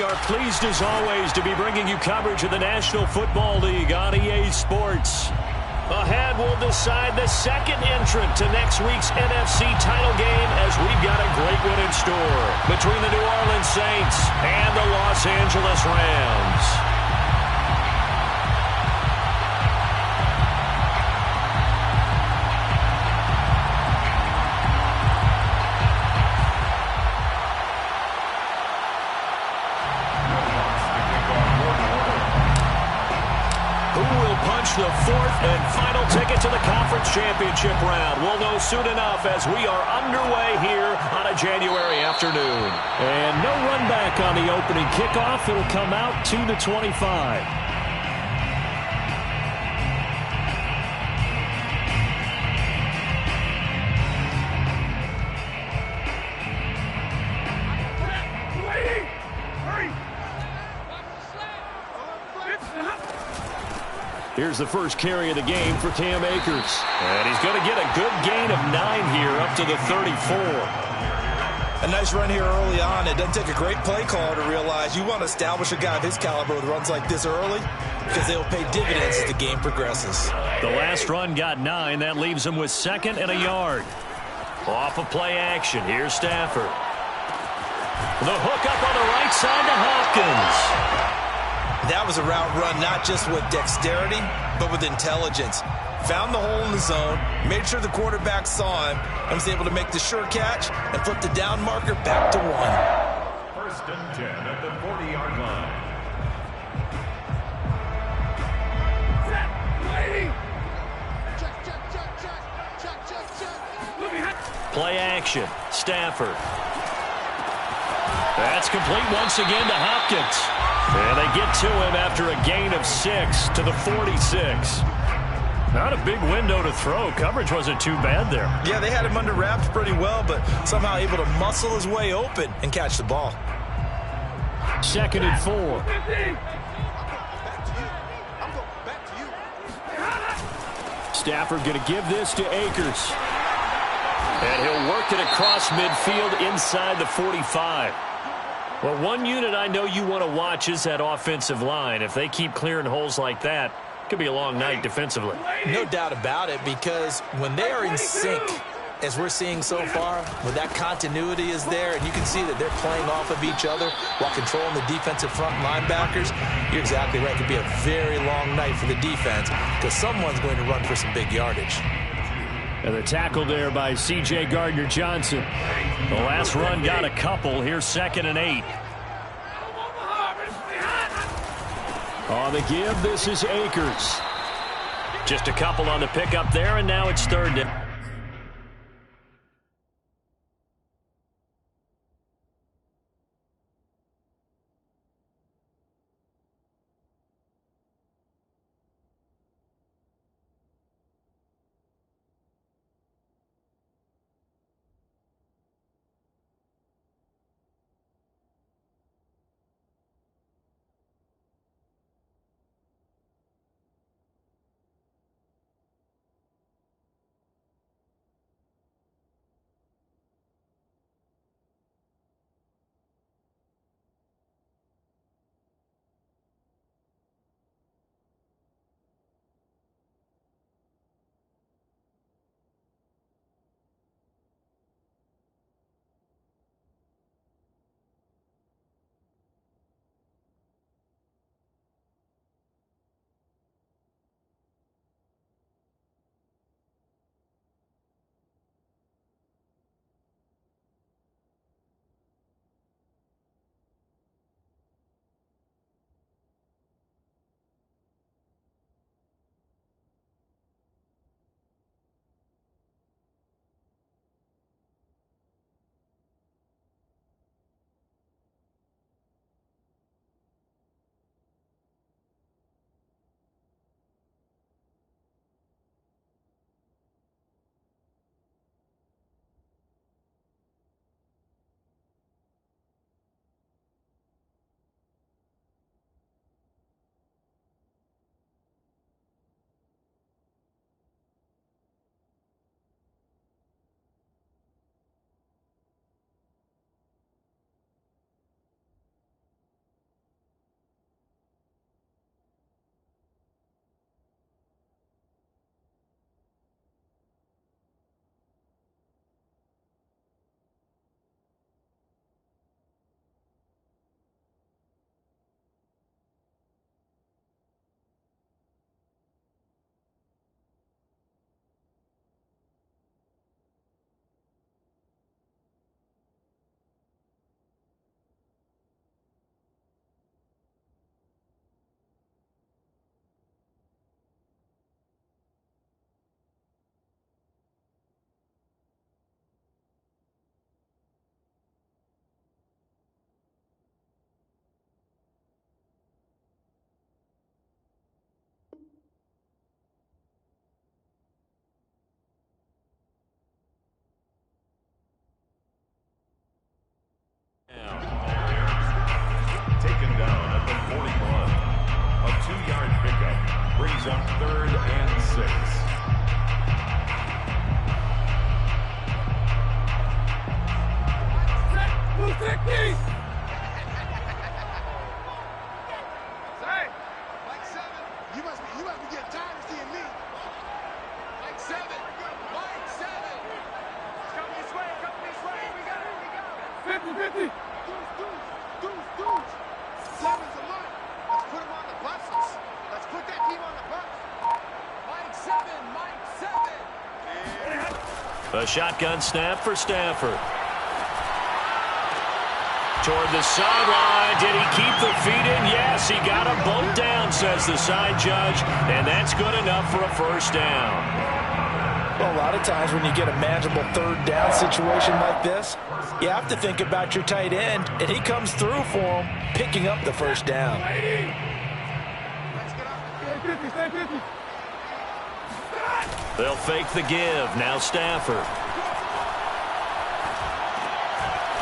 We are pleased as always to be bringing you coverage of the National Football League on EA Sports. Ahead, we'll decide the second entrant to next week's NFC title game as we've got a great one in store between the New Orleans Saints and the Los Angeles Rams. The fourth and final ticket to the conference championship round. We'll know soon enough as we are underway here on a January afternoon. And no run back on the opening kickoff. It'll come out to the 25. Here's the first carry of the game for Cam Akers. And he's going to get a good gain of 9 here up to the 34. A nice run here early on. It doesn't take a great play caller to realize you want to establish a guy of his caliber with runs like this early because they will pay dividends as the game progresses. The last run got 9. That leaves him with 2nd and a yard. Off of play action. Here's Stafford. The hook up on the right side to Hopkins. That was a route run not just with dexterity, but with intelligence. Found the hole in the zone, made sure the quarterback saw him, and was able to make the sure catch and flip the down marker back to 1. 1st and 10 at the 40-yard line. Play action. Stafford. That's complete once again to Hopkins. And they get to him after a gain of 6 to the 46. Not a big window to throw. Coverage wasn't too bad there. Yeah, they had him under wraps pretty well, but somehow able to muscle his way open and catch the ball. 2nd and 4. Stafford going to give this to Akers. And he'll work it across midfield inside the 45. Well, one unit I know you want to watch is that offensive line. If they keep clearing holes like that, it could be a long night defensively. No doubt about it, because when they are in sync, as we're seeing so far, when that continuity is there, and you can see that they're playing off of each other while controlling the defensive front linebackers, you're exactly right. It could be a very long night for the defense because someone's going to run for some big yardage. And the tackle there by C.J. Gardner-Johnson. The last run got a couple. Here's 2nd and 8. On the give, this is Akers. Just a couple on the pickup there, and now it's 3rd down. brings up 3rd and 6. You must be getting tired of seeing me. Mike 7. Mike 7. Come this way. We got it. 50. Deuce. 7's a month. Let's put him on the buses. Let's put that team on the bus. Mike 7. A shotgun snap for Stafford. Toward the sideline. Did he keep the feet in? Yes, he got him both down, says the side judge. And that's good enough for a first down. Well, a lot of times when you get a manageable 3rd down situation like this, you have to think about your tight end, and he comes through for him, picking up the first down. They'll fake the give. Now Stafford.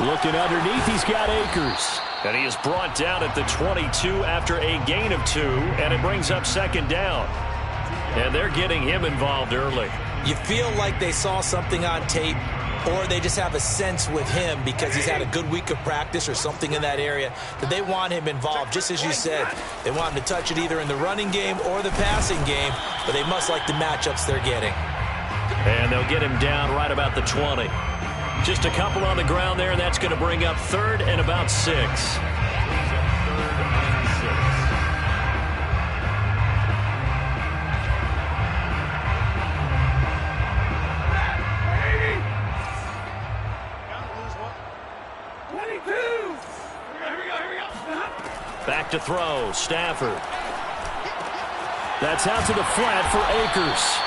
Looking underneath, he's got Akers. And he is brought down at the 22 after a gain of 2, and it brings up 2nd down. And they're getting him involved early. You feel like they saw something on tape, or they just have a sense with him because he's had a good week of practice or something in that area that they want him involved. Just as you said, they want him to touch it either in the running game or the passing game, but they must like the matchups they're getting. And they'll get him down right about the 20. Just a couple on the ground there, and that's going to bring up 3rd and about 6. Back to throw. Stafford. That's out to the flat for Akers.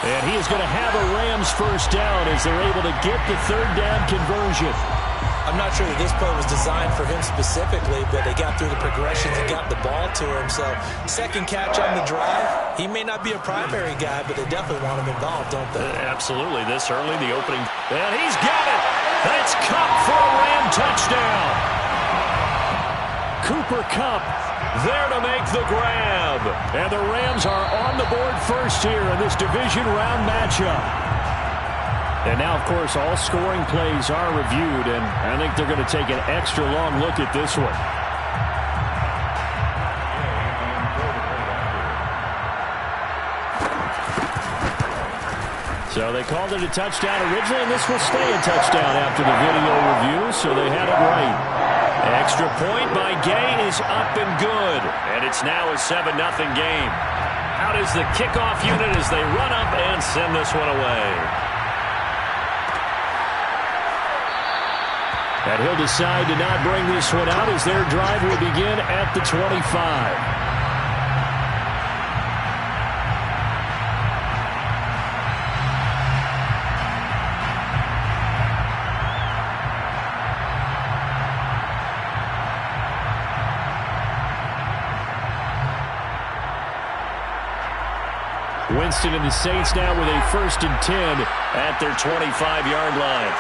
And he is going to have a Rams first down as they're able to get the 3rd down conversion. I'm not sure that this play was designed for him specifically, but they got through the progressions and got the ball to him. So, 2nd catch on the drive. He may not be a primary guy, but they definitely want him involved, don't they? Absolutely. This early, the opening. And he's got it. That's Kupp for a Ram touchdown. Cooper Kupp there to make the grab. And the Rams are on the board first here in this division round matchup. And now, of course, all scoring plays are reviewed, and I think they're going to take an extra long look at this one. So they called it a touchdown originally, and this will stay a touchdown after the video review, so they had it right. Extra point by Gay is up and good, and it's now a 7-0 game. Out is the kickoff unit as they run up and send this one away. And he'll decide to not bring this one out as their drive will begin at the 25. Winston and the Saints now with a 1st and 10 at their 25-yard line.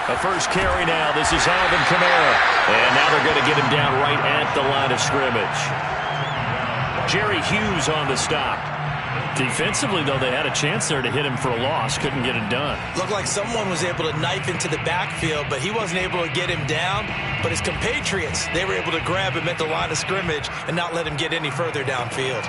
A first carry now. This is Alvin Kamara. And now they're going to get him down right at the line of scrimmage. Jerry Hughes on the stop. Defensively, though, they had a chance there to hit him for a loss. Couldn't get it done. Looked like someone was able to knife into the backfield, but he wasn't able to get him down. But his compatriots, they were able to grab him at the line of scrimmage and not let him get any further downfield.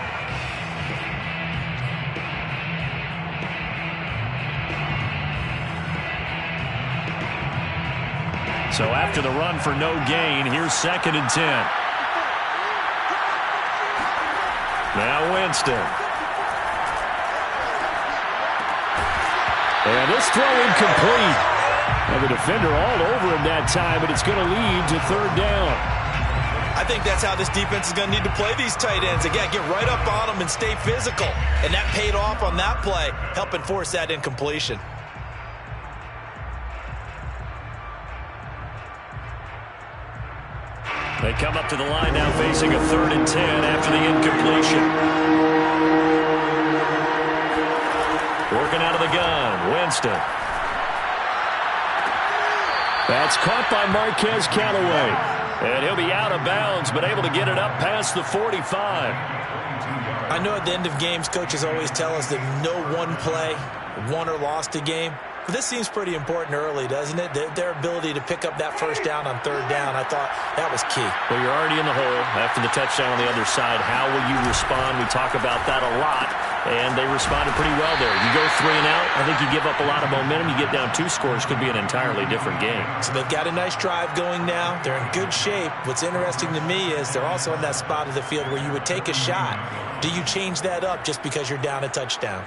So after the run for no gain, here's 2nd and 10. Now Winston. And this throw incomplete. And the defender all over him that time, but it's going to lead to 3rd down. I think that's how this defense is going to need to play these tight ends. Again, get right up on them and stay physical. And that paid off on that play, helping force that incompletion. They come up to the line now facing a 3rd and 10 after the incompletion. Working out of the gun, Winston. That's caught by Marquez Callaway. And he'll be out of bounds, but able to get it up past the 45. I know at the end of games, coaches always tell us that no one play won or lost a game. But this seems pretty important early, doesn't it? Their ability to pick up that first down on third down, I thought that was key. Well, you're already in the hole after the touchdown on the other side. How will you respond? We talk about that a lot, and they responded pretty well there. You go 3 and out, I think you give up a lot of momentum. You get down 2 scores, could be an entirely different game. So they've got a nice drive going now. They're in good shape. What's interesting to me is they're also in that spot of the field where you would take a shot. Do you change that up just because you're down a touchdown?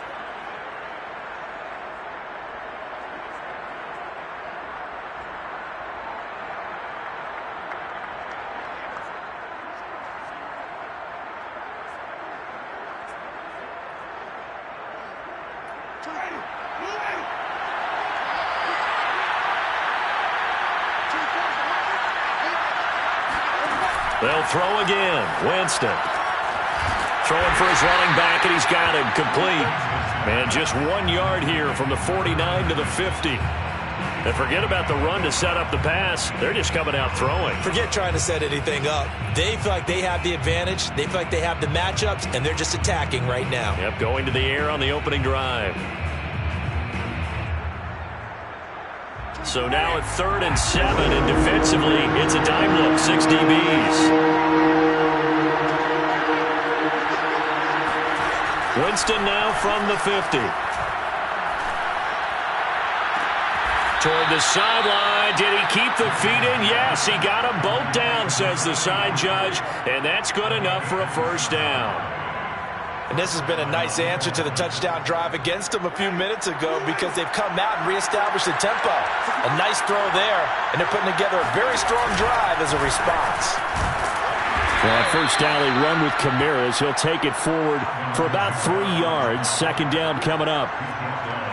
They'll throw again. Winston throwing for his running back, and he's got him complete. Man, just 1 yard here from the 49 to the 50. And forget about the run to set up the pass. They're just coming out throwing. Forget trying to set anything up. They feel like they have the advantage. They feel like they have the matchups, and they're just attacking right now. Yep, going to the air on the opening drive. So now at 3rd and 7, and defensively, it's a dime look, 6 DBs. Winston now from the 50. Toward the sideline. Did he keep the feet in? Yes, he got them both down, says the side judge, and that's good enough for a first down. And this has been a nice answer to the touchdown drive against them a few minutes ago because they've come out and reestablished the tempo. A nice throw there, and they're putting together a very strong drive as a response. Well, first down, they run with Kamara. He'll take it forward for about 3 yards. Second down coming up.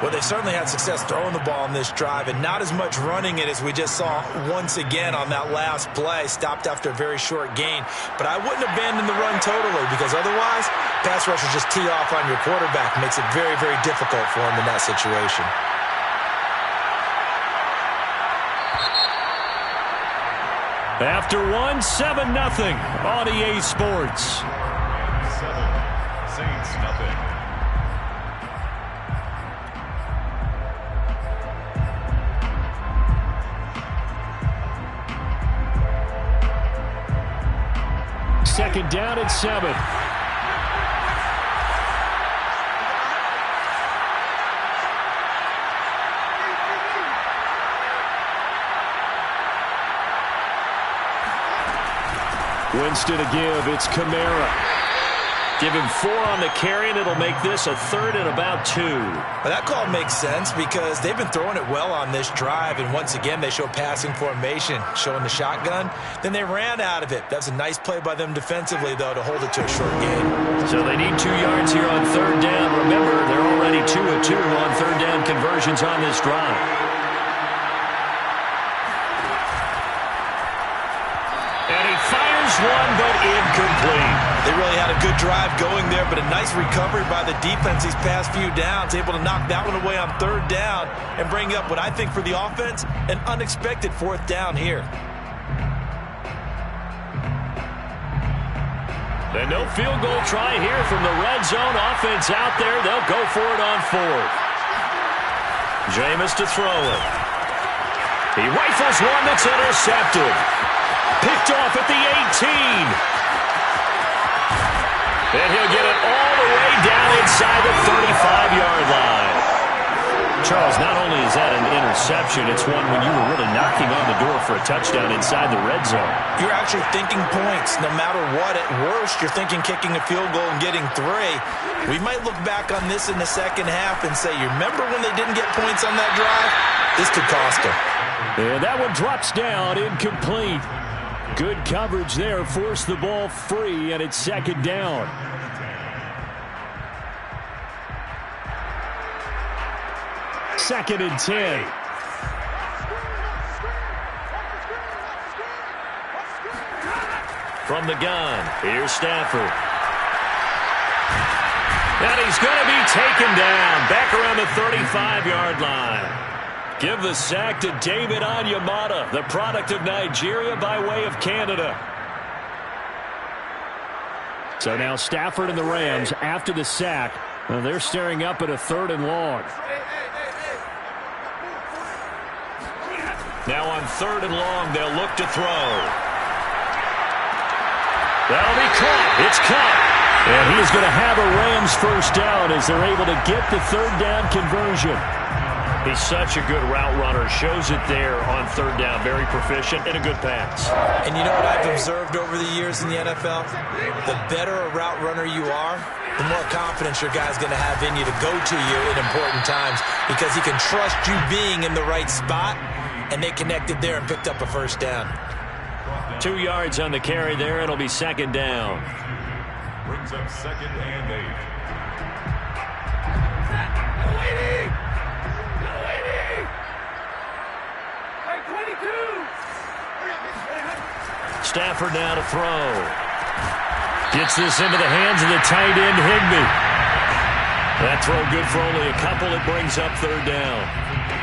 Well, they certainly had success throwing the ball on this drive and not as much running it as we just saw once again on that last play. Stopped after a very short gain. But I wouldn't abandon the run totally because otherwise, pass rushers just tee off on your quarterback. Makes it very, very difficult for him in that situation. After 1, 7-0 on EA Sports. 7, Saints nothing. Second down and 7. Winston to give. It's Kamara. Give him 4 on the carry, and it'll make this a 3rd and about 2. Well, that call makes sense because they've been throwing it well on this drive, and once again, they show passing formation, showing the shotgun. Then they ran out of it. That's a nice play by them defensively, though, to hold it to a short game. So they need 2 yards here on 3rd down. Remember, they're already 2 of 2 on 3rd down conversions on this drive. And he fires one, but incomplete. They really had a good drive going there, but a nice recovery by the defense these past few downs, able to knock that one away on 3rd down and bring up what I think for the offense, an unexpected 4th down here. And no field goal try here from the red zone. Offense out there. They'll go for it on 4th. Jameis to throw it. He rifles one that's intercepted. Picked off at the 18. And he'll get it all the way down inside the 35-yard line. Charles, not only is that an interception, it's one when you were really knocking on the door for a touchdown inside the red zone. You're actually thinking points. No matter what, at worst, you're thinking kicking a field goal and getting 3. We might look back on this in the second half and say, you remember when they didn't get points on that drive? This could cost them. And that one drops down, incomplete. Good coverage there, forced the ball free, and it's 2nd down. Second and 10. From the gun, here's Stafford. And he's going to be taken down, back around the 35-yard line. Give the sack to David Onyemata, the product of Nigeria by way of Canada. So now Stafford and the Rams, after the sack, they're staring up at a 3rd and long. Now on 3rd and long, they'll look to throw. That'll be caught. It's caught. And he is going to have a Rams first down as they're able to get the 3rd down conversion. He's such a good route runner. Shows it there on 3rd down. Very proficient and a good pass. And you know what I've observed over the years in the NFL? The better a route runner you are, the more confidence your guy's going to have in you to go to you in important times because he can trust you being in the right spot, and they connected there and picked up a first down. 2 yards on the carry there. It'll be 2nd down. Brings up 2nd and 8. Stafford now to throw. Gets this into the hands of the tight end, Higbee. That throw good for only a couple. It brings up 3rd down.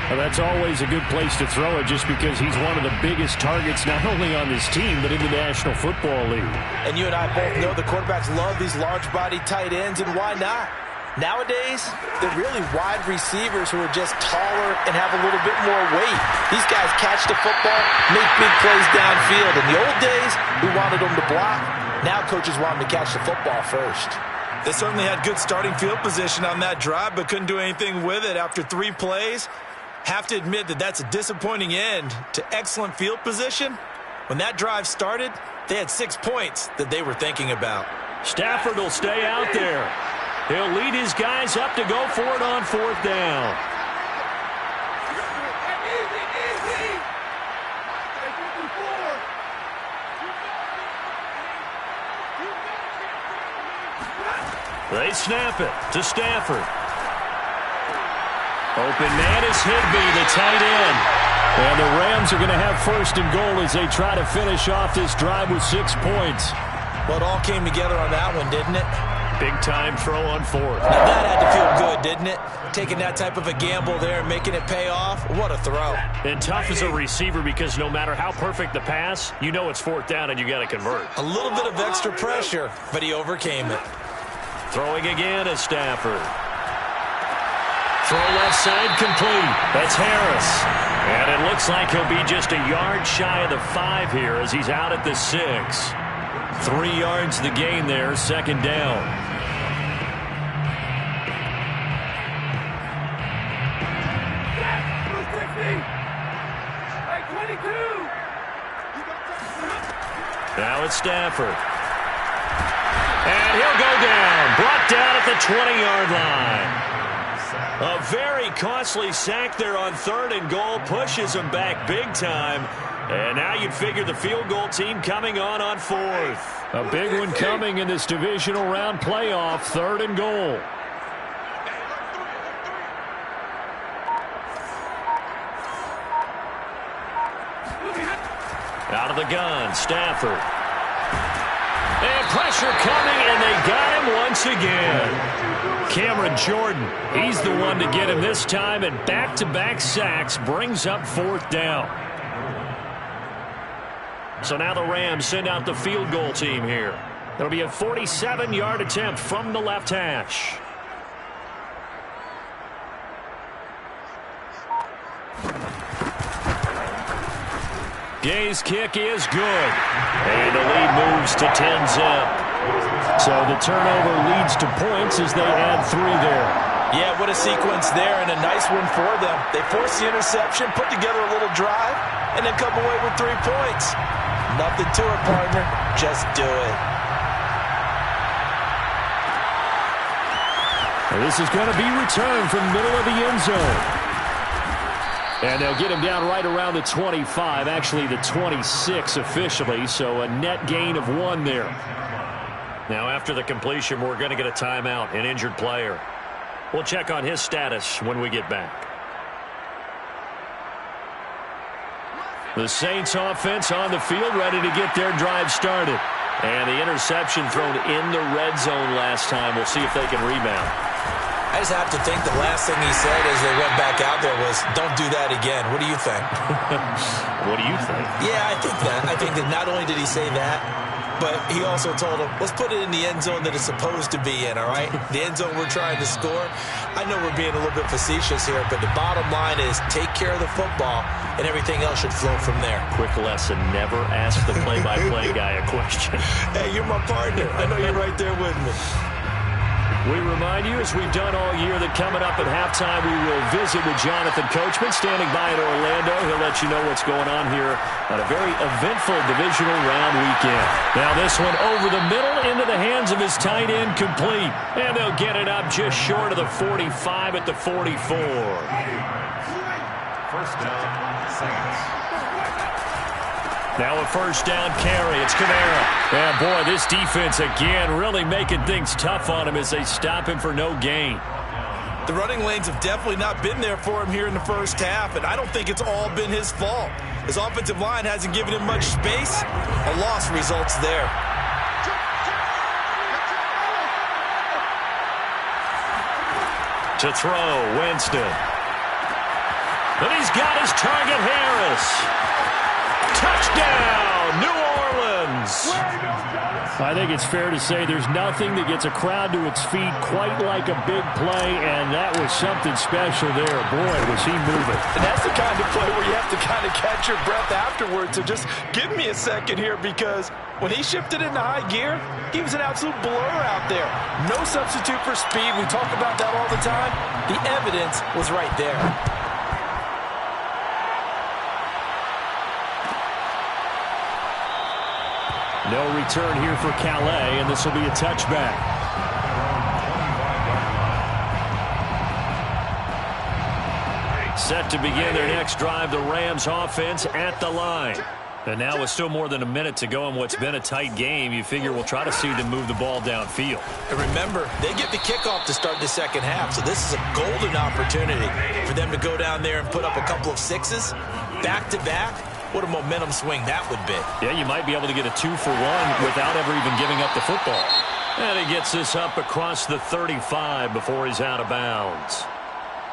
Well, that's always a good place to throw it just because he's one of the biggest targets not only on this team but in the National Football League. And you and I both know the quarterbacks love these large-bodied tight ends, and why not? Nowadays, they're really wide receivers who are just taller and have a little bit more weight. These guys catch the football, make big plays downfield. In the old days, we wanted them to block. Now coaches want them to catch the football first. They certainly had good starting field position on that drive, but couldn't do anything with it after 3 plays. Have to admit that that's a disappointing end to excellent field position. When that drive started, they had 6 points that they were thinking about. Stafford will stay out there. He'll lead his guys up to go for it on 4th down. They snap it to Stafford. Open man is Higbee, the tight end. And the Rams are going to have 1st and goal as they try to finish off this drive with 6 points. Well, it all came together on that one, didn't it? Big-time throw on 4th. Now that had to feel good, didn't it? Taking that type of a gamble there and making it pay off. What a throw. And tough as a receiver because no matter how perfect the pass, you know it's 4th down and you got to convert. A little bit of extra pressure, but he overcame it. Throwing again is Stafford. Throw left side complete. That's Harris. And it looks like he'll be just a yard shy of the 5 here as he's out at the 6. 3 yards the gain there, 2nd down. Now it's Stafford. And he'll go down. Brought down at the 20-yard line. A very costly sack there on 3rd and goal. Pushes him back big time. And now you'd figure the field goal team coming on 4th. A big one coming in this divisional round playoff. 3rd and goal. Out of the gun, Stafford. And pressure coming, and they got him once again. Cameron Jordan, he's the one to get him this time, and back-to-back sacks brings up 4th down. So now the Rams send out the field goal team here. It'll be a 47-yard attempt from the left hash. Gay's kick is good. And the lead moves to 10-zip. So the turnover leads to points as they add 3 there. Yeah, what a sequence there, and a nice one for them. They force the interception, put together a little drive, and then come away with 3 points. Nothing to it, partner. Just do it. And this is going to be returned from the middle of the end zone. And they'll get him down right around the 25, actually the 26 officially, so a net gain of 1 there. Now after the completion, we're going to get a timeout, an injured player. We'll check on his status when we get back. The Saints offense on the field ready to get their drive started. And the interception thrown in the red zone last time. We'll see if they can rebound. I just have to think the last thing he said as they went back out there was, don't do that again. What do you think? What do you think? Yeah, I think that. I think that not only did he say that, but he also told him, let's put it in the end zone that it's supposed to be in, all right? The end zone we're trying to score. I know we're being a little bit facetious here, but the bottom line is take care of the football, and everything else should flow from there. Quick lesson, never ask the play-by-play guy a question. Hey, you're my partner. I know you're right there with me. We remind you, as we've done all year, that coming up at halftime, we will visit with Jonathan Coachman, standing by in Orlando. He'll let you know what's going on here on a very eventful divisional round weekend. Now this one over the middle into the hands of his tight end, complete. And they'll get it up just short of the 45 at the 44. First down, Saints. Now a first down carry. It's Kamara. And boy, this defense again really making things tough on him as they stop him for no gain. The running lanes have definitely not been there for him here in the first half, and I don't think it's all been his fault. His offensive line hasn't given him much space. A loss results there. To throw, Winston. And he's got his target, Harris. Touchdown, New Orleans. I think it's fair to say there's nothing that gets a crowd to its feet quite like a big play, and that was something special there. Boy, was he moving. And that's the kind of play where you have to kind of catch your breath afterwards. So just give me a second here, because when he shifted into high gear, he was an absolute blur out there. No substitute for speed. We talk about that all the time. The evidence was right there. No return here for Calais, and this will be a touchback. Set to begin their next drive, the Rams offense at the line. And now with still more than a minute to go in what's been a tight game, you figure we'll try to see them move the ball downfield. And remember, they get the kickoff to start the second half, so this is a golden opportunity for them to go down there and put up a couple of sixes back-to-back. What a momentum swing that would be. Yeah, you might be able to get a 2-for-1 without ever even giving up the football. And he gets this up across the 35 before he's out of bounds.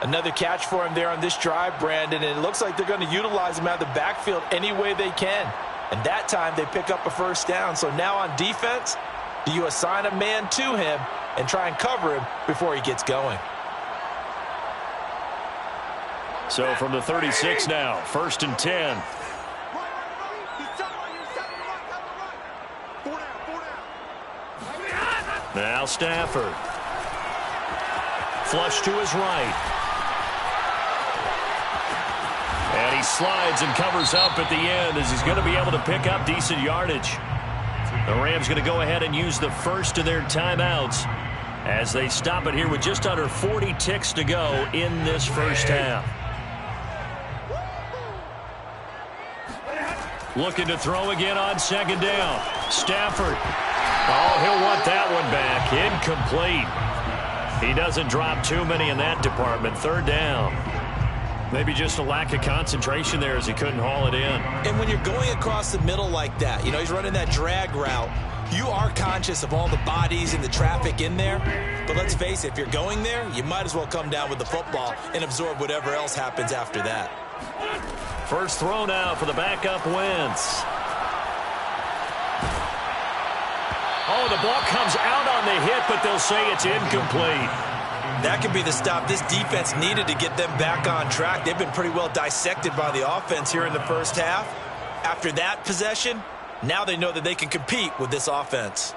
Another catch for him there on this drive, Brandon, and it looks like they're going to utilize him out of the backfield any way they can. And that time they pick up a first down. So now on defense, do you assign a man to him and try and cover him before he gets going? So from the 36 now, 1st and 10. Now Stafford. Flush to his right. And he slides and covers up at the end as he's going to be able to pick up decent yardage. The Rams going to go ahead and use the first of their timeouts as they stop it here with just under 40 ticks to go in this first half. Looking to throw again on second down. Stafford. Oh, he'll want that one back. Incomplete. He doesn't drop too many in that department. Third down. Maybe just a lack of concentration there as he couldn't haul it in. And when you're going across the middle like that, you know, he's running that drag route, you are conscious of all the bodies and the traffic in there. But let's face it, if you're going there, you might as well come down with the football and absorb whatever else happens after that. First throw now for the backup Wentz. Oh, the ball comes out on the hit, but they'll say it's incomplete. That could be the stop this defense needed to get them back on track. They've been pretty well dissected by the offense here in the first half. After that possession, now they know that they can compete with this offense.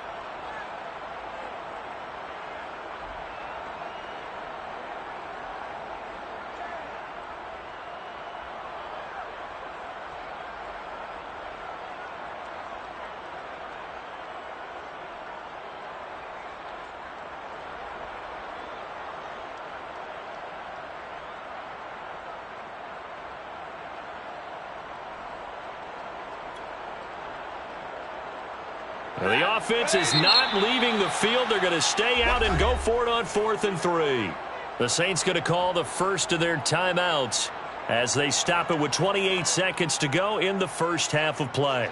The offense is not leaving the field. They're going to stay out and go for it on 4th and 3. The Saints going to call the first of their timeouts as they stop it with 28 seconds to go in the first half of play.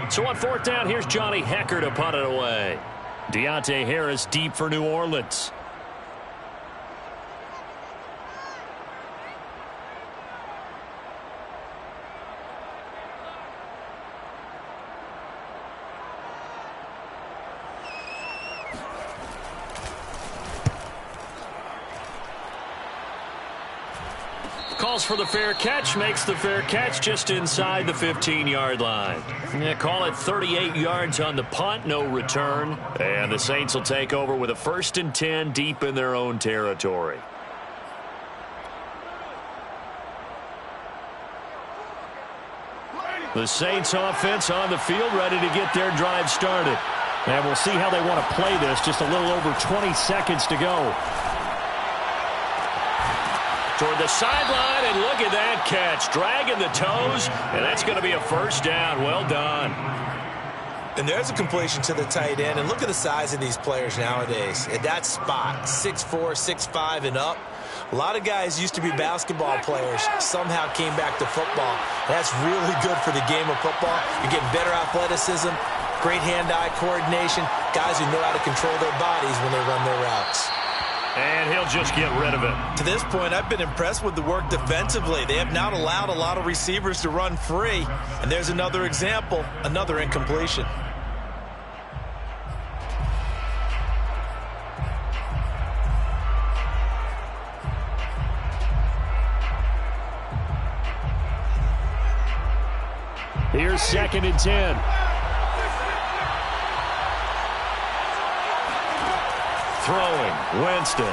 So on fourth down, here's Johnny Hecker to punt it away. Deontay Harris deep for New Orleans. Calls for the fair catch, makes the fair catch just inside the 15-yard line. Yeah, call it 38 yards on the punt, no return. And the Saints will take over with a 1st and 10 deep in their own territory. The Saints offense on the field, ready to get their drive started. And we'll see how they want to play this. Just a little over 20 seconds to go. Toward the sideline, and look at that catch. Dragging the toes, and that's going to be a 1st down. Well done. And there's a completion to the tight end. And look at the size of these players nowadays. At that spot, 6'4", 6'5", and up. A lot of guys used to be basketball players, somehow came back to football. That's really good for the game of football. You're getting better athleticism, great hand-eye coordination, guys who know how to control their bodies when they run their routes. And he'll just get rid of it. To this point, I've been impressed with the work defensively. They have not allowed a lot of receivers to run free. And there's another example, another incompletion. Here's 2nd and 10. Throwing, Winston.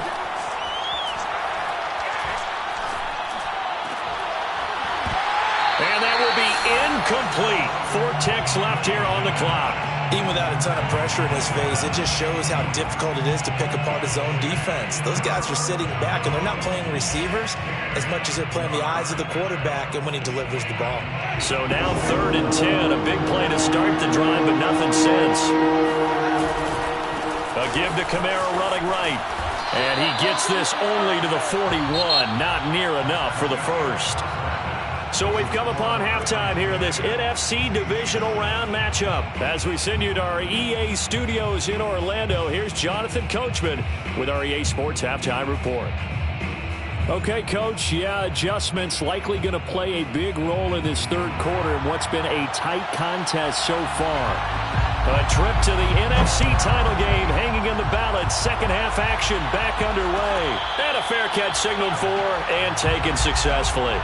And that will be incomplete. 4 ticks left here on the clock. Even without a ton of pressure in his face, it just shows how difficult it is to pick apart his own defense. Those guys are sitting back, and they're not playing receivers as much as they're playing the eyes of the quarterback and when he delivers the ball. So now 3rd and 10. A big play to start the drive, but nothing since. A give to Kamara running right. And he gets this only to the 41. Not near enough for the 1st. So we've come upon halftime here in this NFC divisional round matchup. As we send you to our EA studios in Orlando, here's Jonathan Coachman with our EA Sports Halftime Report. Okay, Coach, adjustments likely going to play a big role in this 3rd quarter in what's been a tight contest so far. A trip to the NFC title game hanging in the balance. 2nd half action back underway. And a fair catch signaled for and taken successfully.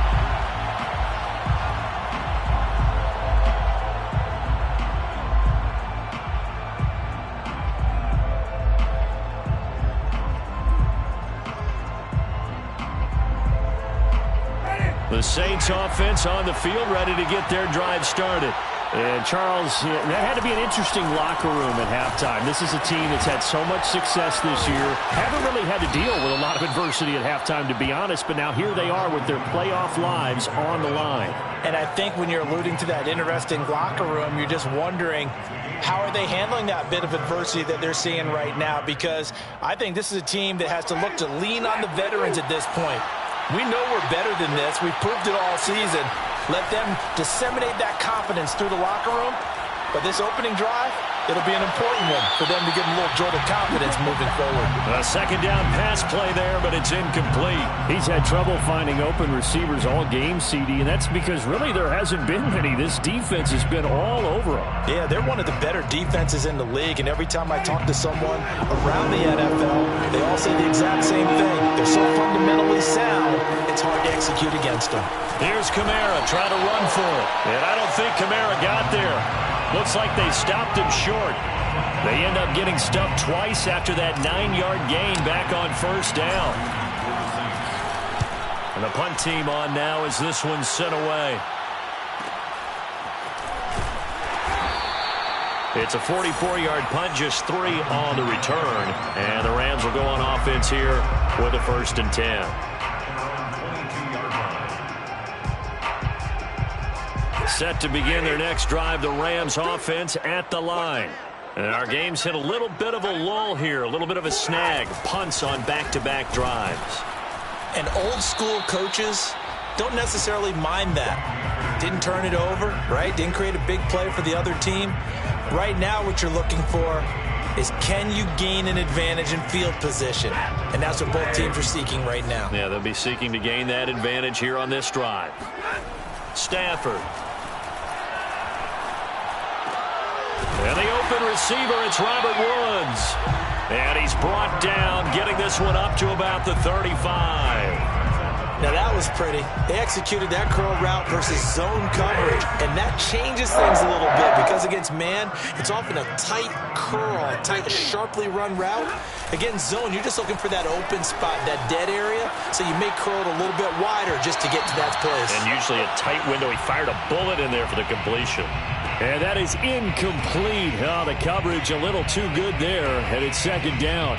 The Saints offense on the field, ready to get their drive started. And, Charles, that had to be an interesting locker room at halftime. This is a team that's had so much success this year. Haven't really had to deal with a lot of adversity at halftime, to be honest, but now here they are with their playoff lives on the line. And I think when you're alluding to that interesting locker room, you're just wondering, how are they handling that bit of adversity that they're seeing right now? Because I think this is a team that has to look to lean on the veterans at this point. We know we're better than this. We've proved it all season. Let them disseminate that confidence through the locker room. But this opening drive, it'll be an important one for them to give them a little jolt of confidence moving forward. A 2nd down pass play there, but it's incomplete. He's had trouble finding open receivers all game, CD, and that's because really there hasn't been many. This defense has been all over them. Yeah, they're one of the better defenses in the league, and every time I talk to someone around the NFL, they all say the exact same thing. They're so fundamentally sound, it's hard to execute against them. Here's Kamara trying to run for it, and I don't think Kamara got there. Looks like they stopped him short. They end up getting stuffed twice after that 9-yard gain back on 1st down. And the punt team on now as this one's sent away. It's a 44-yard punt, just 3 on the return. And the Rams will go on offense here with a 1st and 10. Set to begin their next drive, the Rams offense at the line. And our game's hit a little bit of a lull here, a little bit of a snag. Punts on back-to-back drives. And old school coaches don't necessarily mind that. Didn't turn it over, right? Didn't create a big play for the other team. Right now what you're looking for is, can you gain an advantage in field position? And that's what both teams are seeking right now. Yeah, they'll be seeking to gain that advantage here on this drive. Stafford. And the open receiver, it's Robert Woods. And he's brought down, getting this one up to about the 35. Now that was pretty. They executed that curl route versus zone coverage, and that changes things a little bit because against man, it's often a tight curl, a tight, sharply run route. Against zone, you're just looking for that open spot, that dead area, so you may curl it a little bit wider just to get to that place. And usually a tight window. He fired a bullet in there for the completion. And that is incomplete. Oh, the coverage a little too good there, and it's second down.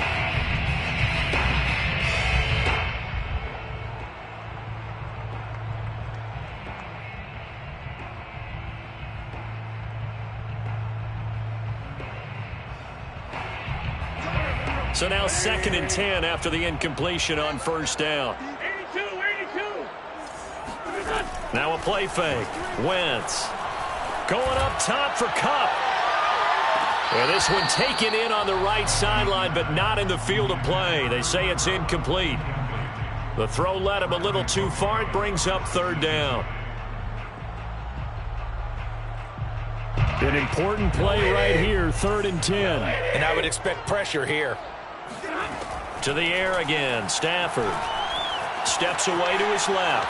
So now 2nd and 10 after the incompletion on first down. 82. Now a play fake. Wentz going up top for Kupp. And this one taken in on the right sideline, but not in the field of play. They say it's incomplete. The throw led him a little too far. It brings up 3rd down. An important play right here, 3rd and 10. And I would expect pressure here. To the air again. Stafford steps away to his left.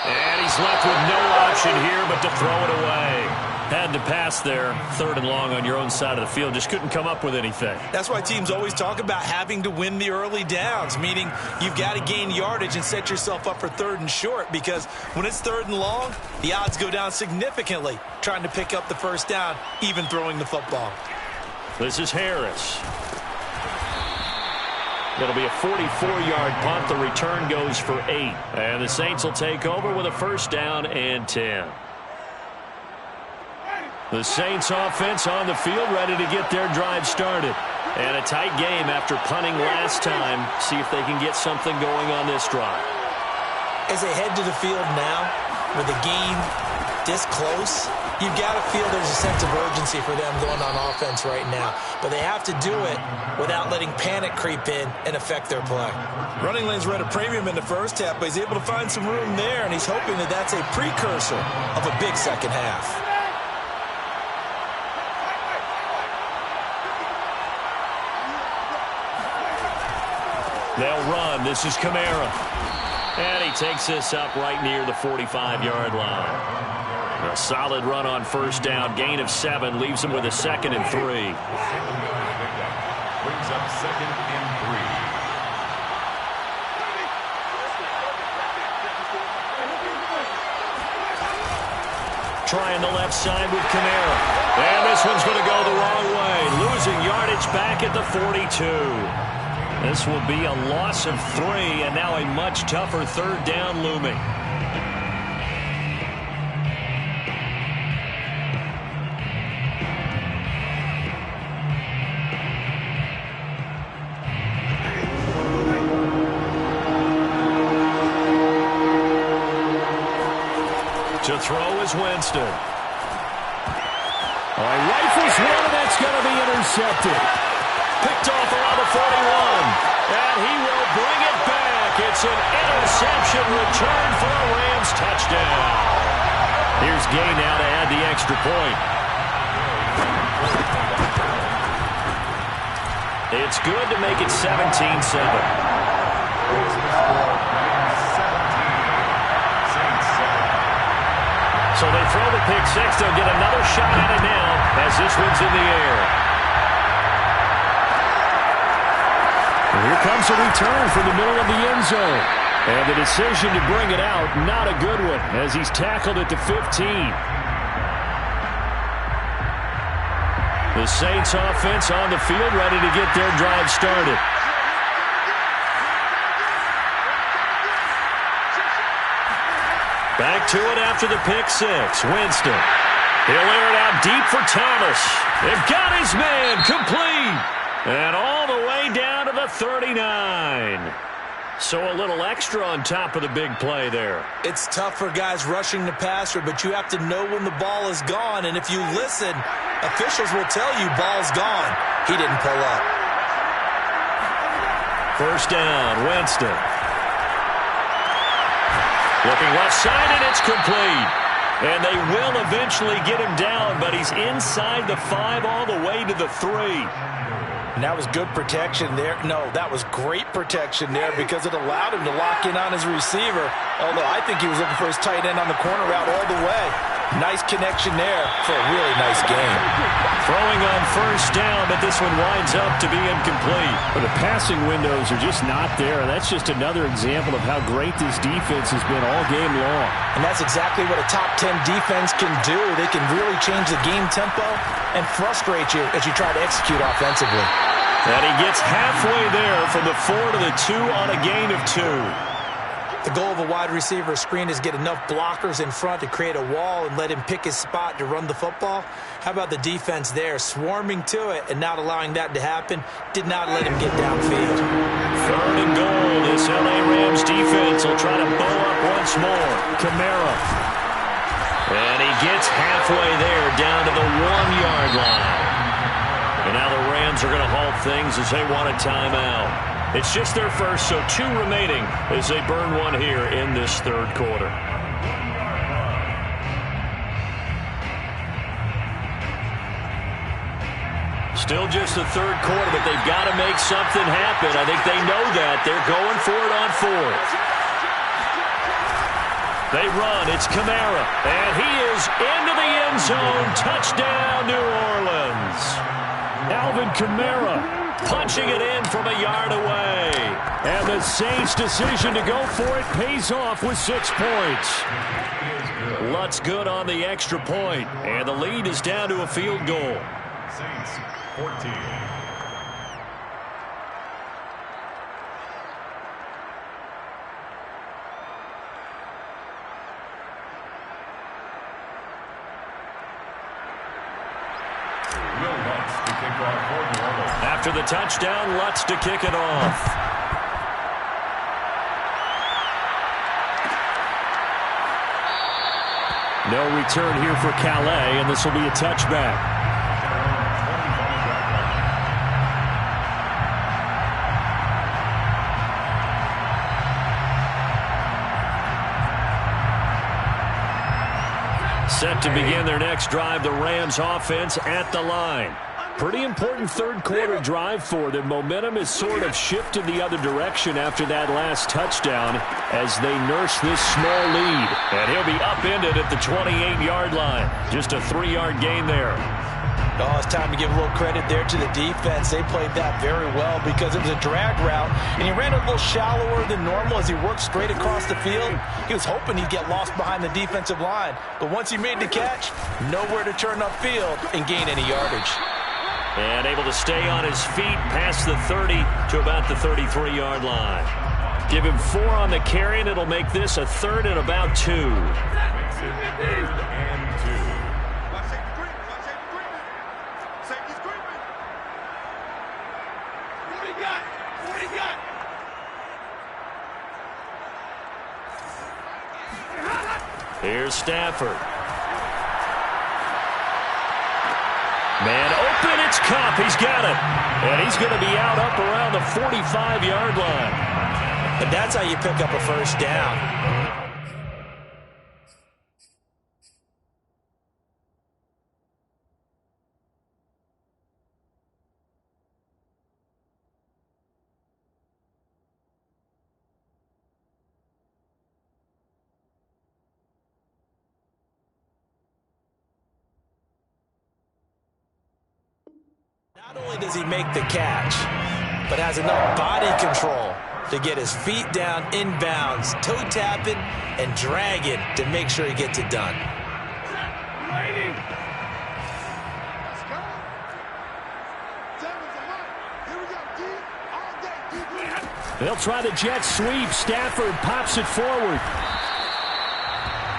And he's left with no option here but to throw it away. Had to pass there. 3rd and long on your own side of the field. Just couldn't come up with anything. That's why teams always talk about having to win the early downs, meaning you've got to gain yardage and set yourself up for 3rd and short, because when it's 3rd and long, the odds go down significantly trying to pick up the first down, even throwing the football. This is Harris. It'll be a 44-yard punt. The return goes for 8. And the Saints will take over with a 1st down and 10. The Saints offense on the field, ready to get their drive started. And a tight game after punting last time. See if they can get something going on this drive. As they head to the field now, with the game this close, you've got to feel there's a sense of urgency for them going on offense right now. But they have to do it without letting panic creep in and affect their play. Running lanes were at a premium in the first half, but he's able to find some room there, and he's hoping that that's a precursor of a big second half. They'll run. This is Kamara. And he takes this up right near the 45-yard line. A solid run on 1st down. Gain of 7 leaves him with a 2nd and 3. Brings up 2nd and 3. Trying the left side with Kamara. And this one's going to go the wrong way. Losing yardage back at the 42. This will be a loss of 3, and now a much tougher 3rd down looming. To throw is Winston. Rifles one, and that's going to be intercepted. Picked off around the 41. And he will bring it back. It's an interception return for a Rams touchdown. Here's Gay now to add the extra point. It's good to make it 17-7. So they throw the pick 6. They'll get another shot at it now as this one's in the air. And here comes a return from the middle of the end zone. And the decision to bring it out, not a good one, as he's tackled at the 15. The Saints offense on the field, ready to get their drive started. Back to it after the pick 6. Winston. He'll air it out deep for Thomas. They've got his man complete. And all the way down to the 39. So a little extra on top of the big play there. It's tough for guys rushing the passer, but you have to know when the ball is gone. And if you listen, officials will tell you ball's gone. He didn't pull up. First down, Winston. Looking left side, and it's complete. And they will eventually get him down, but he's inside the 5 all the way to the 3. And that was good protection there. No, that was great protection there because it allowed him to lock in on his receiver. Although I think he was looking for his tight end on the corner route all the way. Nice connection there for a really nice game. Throwing on first down, but this one winds up to be incomplete. But the passing windows are just not there. That's just another example of how great this defense has been all game long. And that's exactly what a top 10 defense can do. They can really change the game tempo and frustrate you as you try to execute offensively. And he gets halfway there from the 4 to the 2 on a gain of 2. The goal of a wide receiver screen is get enough blockers in front to create a wall and let him pick his spot to run the football. How about the defense there, swarming to it and not allowing that to happen? Did not let him get downfield. 3rd and goal. This LA Rams defense will try to bow up once more. Kamara. And he gets halfway there down to the 1-yard line. And now the Rams are going to halt things as they want a timeout. It's just their first, so 2 remaining as they burn one here in this 3rd quarter. Still just the 3rd quarter, but they've got to make something happen. I think they know that. They're going for it on 4th. They run. It's Kamara. And he is into the end zone. Touchdown, New Orleans. Alvin Kamara punching it in from a yard away. And the Saints' decision to go for it pays off with 6 points. Lutz good on the extra point. And the lead is down to a field goal. Saints 14. After the touchdown, Lutz to kick it off. No return here for Calais, and this will be a touchback. Set to begin their next drive, the Rams offense at the line. Pretty important 3rd quarter drive for them. Momentum has sort of shifted the other direction after that last touchdown as they nurse this small lead. And he'll be upended at the 28-yard line. Just a 3-yard gain there. Oh, it's time to give a little credit there to the defense. They played that very well because it was a drag route, and he ran a little shallower than normal as he worked straight across the field. He was hoping he'd get lost behind the defensive line, but once he made the catch, nowhere to turn upfield and gain any yardage. And able to stay on his feet past the 30 to about the 33-yard line. Give him 4 on the carry, and it'll make this a 3rd and about 2. Makes it 3rd and 2. Here's Stafford. Man open, it's Cup. He's got it. And he's going to be out up around the 45-yard line. And that's how you pick up a first down. Not only does he make the catch, but has enough body control to get his feet down inbounds, toe tapping and dragging to make sure he gets it done. They'll try the jet sweep. Stafford pops it forward.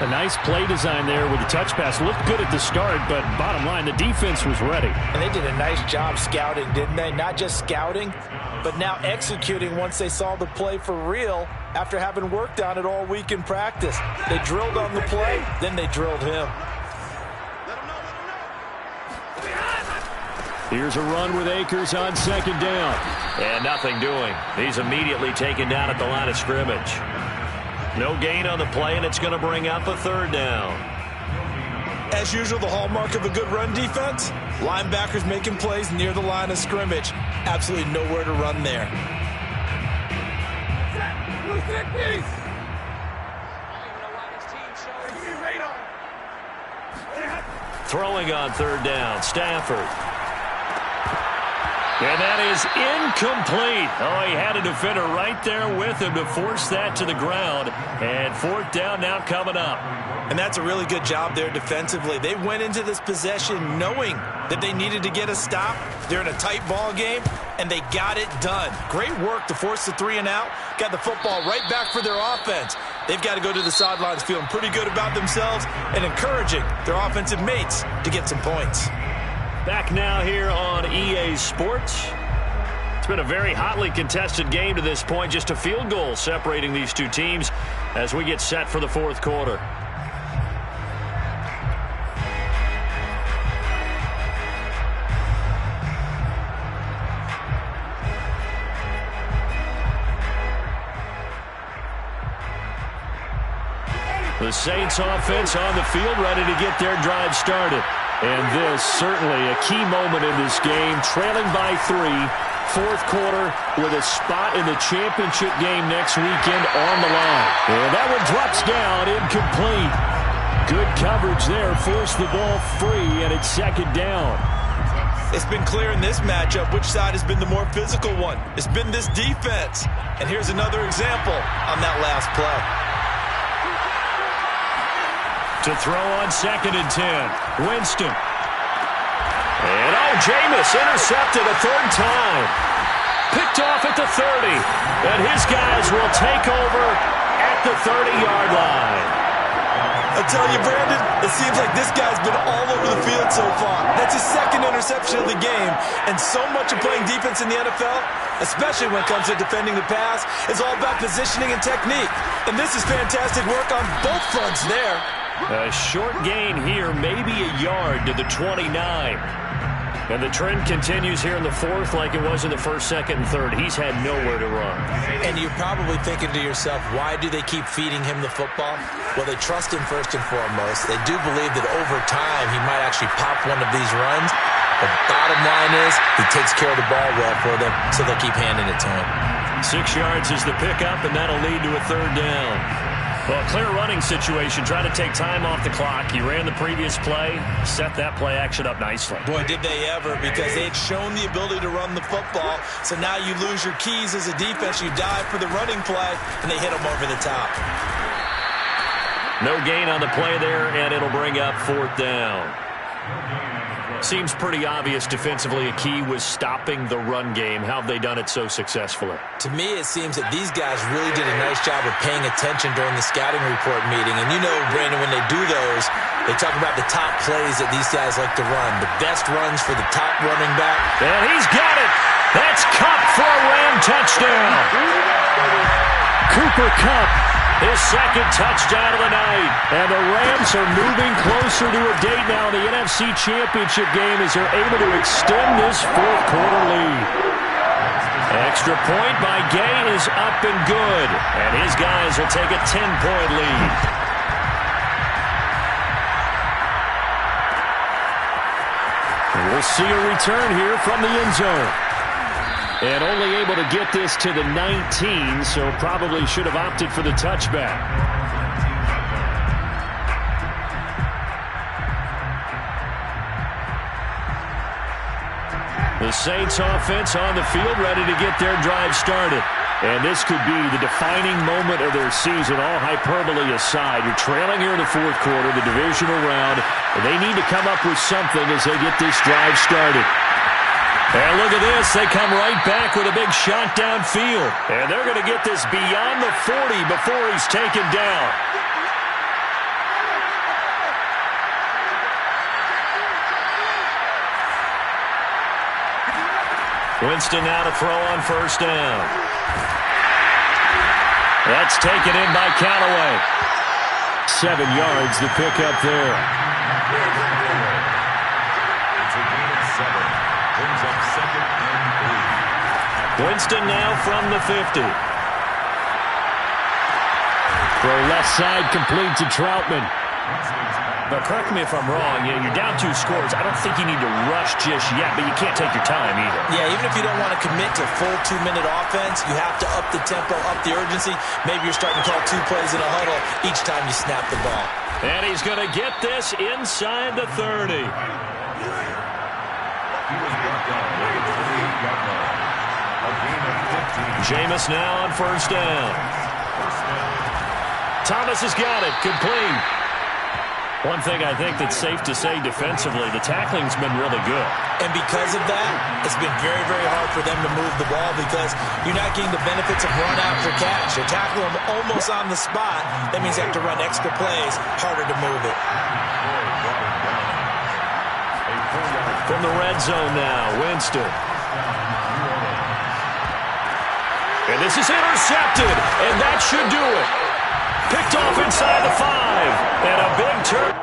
A nice play design there with the touch pass. Looked good at the start, but bottom line, the defense was ready. And they did a nice job scouting, didn't they? Not just scouting, but now executing once they saw the play for real after having worked on it all week in practice. They drilled on the play, then they drilled him. Here's a run with Akers on second down. And nothing doing. He's immediately taken down at the line of scrimmage. No gain on the play, and it's going to bring up a third down. As usual, the hallmark of a good run defense, linebackers making plays near the line of scrimmage. Absolutely nowhere to run there. Throwing on third down, Stafford. And that is incomplete. Oh, he had a defender right there with him to force that to the ground. And fourth down now coming up. And that's a really good job there defensively. They went into this possession knowing that they needed to get a stop. They're in a tight ball game, and they got it done. Great work to force the 3 and out. Got the football right back for their offense. They've got to go to the sidelines feeling pretty good about themselves and encouraging their offensive mates to get some points. Back now here on EA Sports. It's been a very hotly contested game to this point. Just a field goal separating these two teams as we get set for the fourth quarter. The Saints offense on the field ready to get their drive started. And this certainly a key moment in this game, trailing by 3, fourth quarter with a spot in the championship game next weekend on the line. And that one drops down, incomplete. Good coverage there, forced the ball free, and it's second down. It's been clear in this matchup which side has been the more physical one. It's been this defense. And here's another example on that last play. To throw on second and 10. Winston. And Jameis intercepted a third time. Picked off at the 30. And his guys will take over at the 30-yard line. I tell you, Brandon, it seems like this guy's been all over the field so far. That's his second interception of the game. And so much of playing defense in the NFL, especially when it comes to defending the pass, is all about positioning and technique. And this is fantastic work on both fronts there. A short gain here, maybe a yard to the 29. And the trend continues here in the fourth like it was in the first, second, and third. He's had nowhere to run. And you're probably thinking to yourself, why do they keep feeding him the football? Well, they trust him first and foremost. They do believe that over time he might actually pop one of these runs. The bottom line is he takes care of the ball well for them, so they'll keep handing it to him. 6 yards is the pickup, and that'll lead to a third down. Well, clear running situation, trying to take time off the clock. He ran the previous play, set that play action up nicely. Boy, did they ever, because they had shown the ability to run the football. So now you lose your keys as a defense. You dive for the running play, and they hit them over the top. No gain on the play there, and it'll bring up fourth down. Seems pretty obvious defensively a key was stopping the run game. How have they done it so successfully? To me, it seems that these guys really did a nice job of paying attention during the scouting report meeting. And you know, Brandon, when they do those, they talk about the top plays that these guys like to run. The best runs for the top running back. And he's got it. That's Kupp for a Ram touchdown. Cooper Kupp, his second touchdown of the night. And the Rams are moving closer to a date now in the NFC Championship game as they're able to extend this fourth quarter lead. Extra point by Gay is up and good. And his guys will take a 10-point lead. And we'll see a return here from the end zone. And only able to get this to the 19, so probably should have opted for the touchback. The Saints offense on the field ready to get their drive started. And this could be the defining moment of their season, all hyperbole aside. You're trailing here in the fourth quarter, the divisional round, and they need to come up with something as they get this drive started. And look at this. They come right back with a big shot downfield. And they're going to get this beyond the 40 before he's taken down. Winston now to throw on first down. That's taken in by Callaway. 7 yards the pickup there. It's a gain of 7. Brings up 2nd and 3. Winston now from the 50. Throw left side complete to Troutman. But correct me if I'm wrong, you're down 2 scores. I don't think you need to rush just yet, but you can't take your time either. Yeah, even if you don't want to commit to full 2-minute offense, you have to up the tempo, up the urgency. Maybe you're starting to call 2 plays in a huddle each time you snap the ball. And he's going to get this inside the 30. He was brought down with a 28-yard line. A gain of 15. Jameis now on first down. Thomas has got it, complete. One thing I think that's safe to say defensively, the tackling's been really good. And because of that, it's been very, very hard for them to move the ball because you're not getting the benefits of run after catch. You're tackling them almost on the spot. That means you have to run extra plays, harder to move it. From the red zone now, Winston. And this is intercepted, and that should do it. Picked off inside the 5, and a big turn.